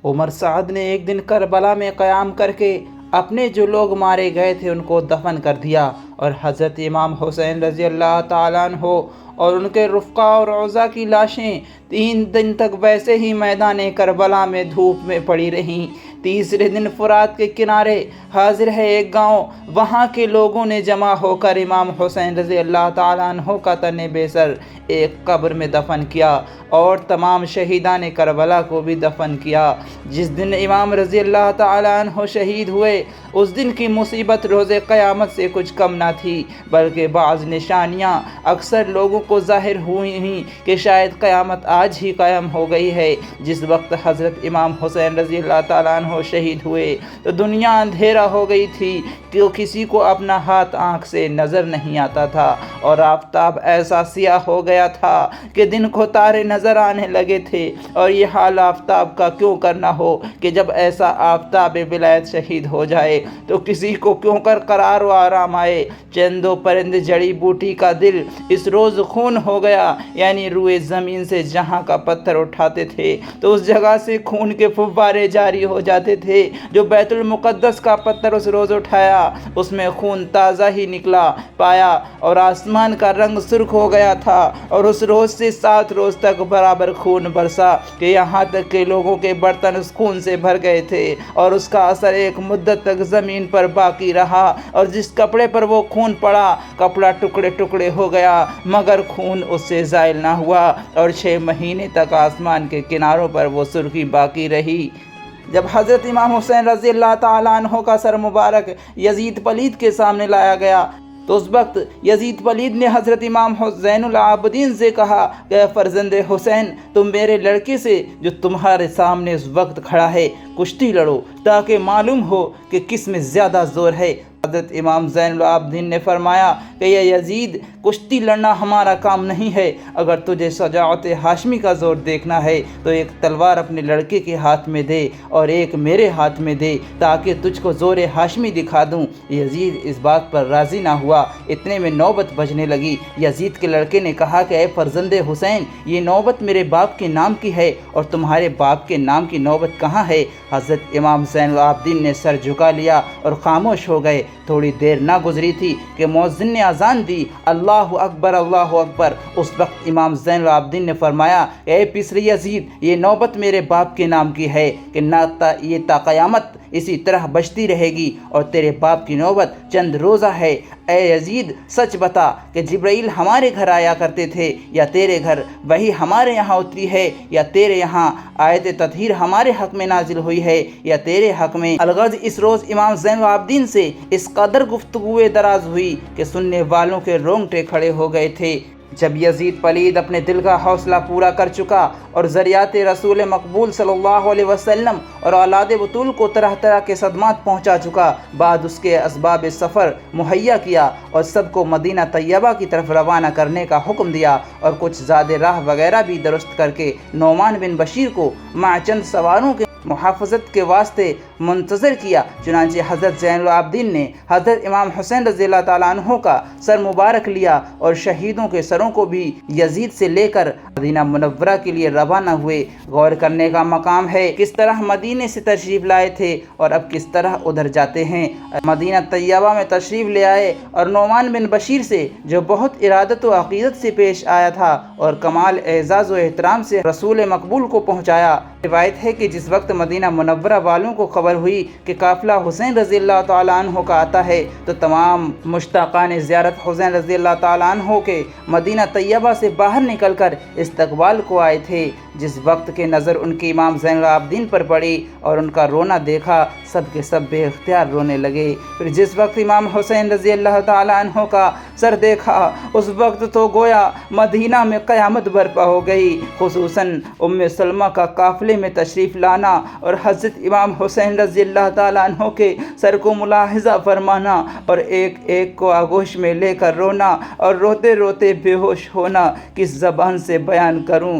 عمر سعد نے ایک دن کربلا میں قیام کر کے اپنے جو لوگ مارے گئے تھے ان کو دفن کر دیا، اور حضرت امام حسین رضی اللہ تعالیٰ عنہ اور ان کے رفقا اور اعزا کی لاشیں 3 دن تک ویسے ہی میدان کربلا میں دھوپ میں پڑی رہیں۔ تیسرے دن فرات کے کنارے حاضر ہے ایک گاؤں، وہاں کے لوگوں نے جمع ہو کر امام حسین رضی اللہ تعالیٰ عنہ کا تن بے سر ایک قبر میں دفن کیا، اور تمام شہیدان کربلا کو بھی دفن کیا۔ جس دن امام رضی اللہ تعالیٰ عنہ شہید ہوئے، اس دن کی مصیبت روز قیامت سے کچھ کم نہ تھی، بلکہ بعض نشانیاں اکثر لوگوں کو ظاہر ہوئی ہیں کہ شاید قیامت آج ہی قائم ہو گئی ہے۔ جس وقت حضرت امام حسین رضی اللہ تعالیٰ عنہ شہید ہوئے تو دنیا اندھیرا ہو گئی تھی کہ کسی کو اپنا ہاتھ آنکھ سے نظر نہیں آتا تھا، اور آفتاب ایسا سیاہ ہو گیا تھا کہ دن کو تارے نظر آنے لگے تھے۔ اور یہ حال آفتاب کا کیوں کرنا ہو کہ جب ایسا آفتاب ولایت شہید ہو جائے تو کسی کو کیوں کر قرار و آرام آئے۔ چندو پرند جڑی بوٹی کا دل اس روز خون ہو گیا، یعنی روئے زمین سے جہاں کا پتھر اٹھاتے تھے تو اس جگہ سے خون کے فوارے جاری ہو جاتے تھے۔ جو بیت المقدس کا پتھر اس روز اٹھایا اس میں خون تازہ ہی نکلا پایا، اور آسمان کا رنگ سرخ ہو گیا تھا، اور اس روز سے 7 روز تک برابر خون برسا کہ یہاں تک کہ لوگوں کے برتن اس خون سے بھر گئے تھے، اور اس کا اثر ایک مدت تک زمین پر باقی رہا، اور جس کپڑے پر وہ خون پڑا کپڑا ٹکڑے ٹکڑے ہو گیا، مگر خون اس سے زائل نہ ہوا، اور 6 مہینے تک آسمان کے کناروں پر وہ سرخی باقی رہی۔ جب حضرت امام حسین رضی اللہ تعالیٰ عنہ کا سر مبارک یزید پلید کے سامنے لایا گیا تو اس وقت یزید پلید نے حضرت امام زین العابدین سے کہا کہ اے فرزند حسین، تم میرے لڑکے سے جو تمہارے سامنے اس وقت کھڑا ہے کشتی لڑو تاکہ معلوم ہو کہ کس میں زیادہ زور ہے۔ حضرت امام زین العابدین نے فرمایا کہ یہ یزید، کشتی لڑنا ہمارا کام نہیں ہے، اگر تجھے شجاعت ہاشمی کا زور دیکھنا ہے تو ایک تلوار اپنے لڑکے کے ہاتھ میں دے اور ایک میرے ہاتھ میں دے تاکہ تجھ کو زور ہاشمی دکھا دوں۔ یزید اس بات پر راضی نہ ہوا، اتنے میں نوبت بجنے لگی۔ یزید کے لڑکے نے کہا کہ اے فرزند حسین، یہ نوبت میرے باپ کے نام کی ہے اور تمہارے باپ کے نام کی نوبت کہاں ہے؟ حضرت امام زین العابدین نے سر جھکا لیا اور خاموش ہو گئے۔ تھوڑی دیر نہ گزری تھی کہ مؤذن نے اذان دی، اللہ اکبر اللہ اکبر۔ اس وقت امام زین العابدین نے فرمایا اے پسر یزید، یہ نوبت میرے باپ کے نام کی ہے کہ یہ تا قیامت اسی طرح بجتی رہے گی، اور تیرے باپ کی نوبت چند روزہ ہے۔ اے یزید، سچ بتا کہ جبرائیل ہمارے گھر آیا کرتے تھے یا تیرے گھر؟ وحی ہمارے یہاں اتری ہے یا تیرے یہاں؟ آیت تطہیر ہمارے حق میں نازل ہوئی ہے یا تیرے حق میں؟ الغرض اس روز امام زین العابدین سے اس قدر گفتگو دراز ہوئی کہ سننے والوں کے رونگٹے کھڑے ہو گئے تھے۔ جب یزید پلید اپنے دل کا حوصلہ پورا کر چکا اور ذریعات رسول مقبول صلی اللہ علیہ وسلم اور اولاد بطول کو طرح طرح کے صدمات پہنچا چکا، بعد اس کے اسباب سفر مہیا کیا اور سب کو مدینہ طیبہ کی طرف روانہ کرنے کا حکم دیا، اور کچھ زاد راہ وغیرہ بھی درست کر کے نعمان بن بشیر کو مع چند سواروں کے محافظت کے واسطے منتظر کیا۔ چنانچہ حضرت زین العابدین نے حضرت امام حسین رضی اللہ تعالیٰ عنہ کا سر مبارک لیا اور شہیدوں کے سروں کو بھی یزید سے لے کر مدینہ منورہ کے لیے روانہ ہوئے۔ غور کرنے کا مقام ہے کس طرح مدینے سے تشریف لائے تھے اور اب کس طرح ادھر جاتے ہیں۔ مدینہ طیبہ میں تشریف لے آئے اور نعمان بن بشیر سے جو بہت ارادت و عقیدت سے پیش آیا تھا اور کمال اعزاز و احترام سے رسول مقبول کو پہنچایا۔ روایت ہے کہ جس وقت مدینہ منورہ والوں کو خبر ہوئی کہ قافلہ حسین رضی اللہ تعالیٰ عنہ کا آتا ہے تو تمام مشتاقان زیارت حسین رضی اللہ تعالیٰ عنہ کے مدینہ طیبہ سے باہر نکل کر استقبال کو آئے تھے۔ جس وقت کے نظر ان کی امام زین العابدین پر پڑی اور ان کا رونا دیکھا، سب کے سب بے اختیار رونے لگے۔ پھر جس وقت امام حسین رضی اللہ تعالیٰ عنہ کا سر دیکھا، اس وقت تو گویا مدینہ میں قیامت برپا ہو گئی۔ خصوصاً ام سلمہ کا قافلے میں تشریف لانا اور حضرت امام حسین رضی اللہ تعالیٰ عنہ کے سر کو ملاحظہ فرمانا اور ایک ایک کو آغوش میں لے کر رونا اور روتے روتے بے ہوش ہونا، کس زبان سے بیان کروں۔